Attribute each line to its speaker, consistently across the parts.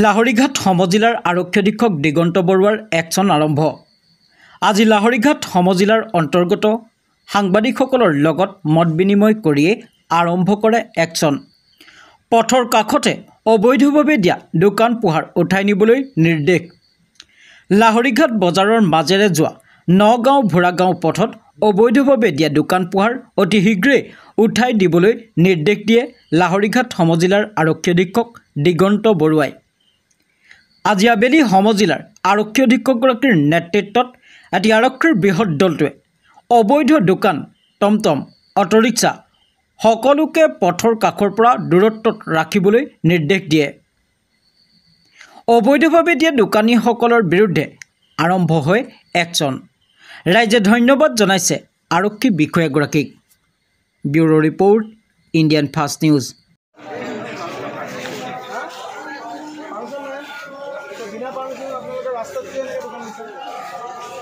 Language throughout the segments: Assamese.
Speaker 1: লাহৰীঘাট সমজিলাৰ আৰক্ষী অধীক্ষক দিগন্ত বৰুৱাৰ একশ্যন আৰম্ভ। আজি লাহৰীঘাট সমজিলাৰ অন্তৰ্গত সাংবাদিকসকলৰ লগত মত বিনিময় কৰিয়ে আৰম্ভ কৰে একশ্যন। পথৰ কাষতে অবৈধভাৱে দিয়া দোকান পোহাৰ উঠাই নিবলৈ নিৰ্দেশ। লাহৰীঘাট বজাৰৰ মাজেৰে যোৱা নগাঁও ভোৰাগাঁও পথত অবৈধভাৱে দিয়া দোকান পোহাৰ অতি শীঘ্ৰে উঠাই দিবলৈ নিৰ্দেশ দিয়ে লাহৰীঘাট সমজিলাৰ আৰক্ষী অধীক্ষক দিগন্ত বৰুৱাই। আজি আবেলি সমজিলাৰ আৰক্ষী অধীক্ষকগৰাকীৰ নেতৃত্বত এটি আৰক্ষীৰ বৃহৎ দলটোৱে অবৈধ দোকান, টমটম, অটোৰিক্সা সকলোকে পথৰ কাষৰ পৰা দূৰত্বত ৰাখিবলৈ নিৰ্দেশ দিয়ে। অবৈধভাৱে দিয়া দোকানীসকলৰ বিৰুদ্ধে আৰম্ভ হয় একশ্যন। ৰাইজে ধন্যবাদ জনাইছে আৰক্ষী বিষয়াগৰাকীক। Bureau report, Indian fast news.
Speaker 2: বিনা পাৰ্মিশ্যন আপোনালোকে ৰাস্তাত কি এনেকৈ দোকান দিছে?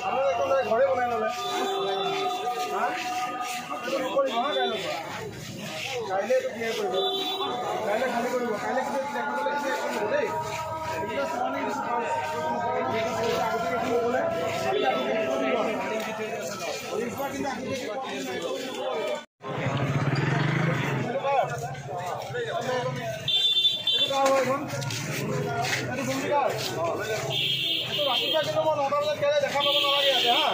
Speaker 2: আপোনালোকে ঘৰে বনাই ল'লে। কৰিব হা কাইলৈ পৰা। কাইলৈ এইটো ক্লিয়াৰ কৰিব। কাইলৈ খালী কৰিব। কাইলৈ কিন্তু ক্লিয়াৰ কৰিব দেই। দেখা পাব নালাগে ইয়াতে হা।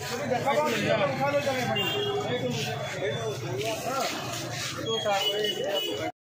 Speaker 2: যদি দেখা পাওঁ উঠাই লৈ যাম।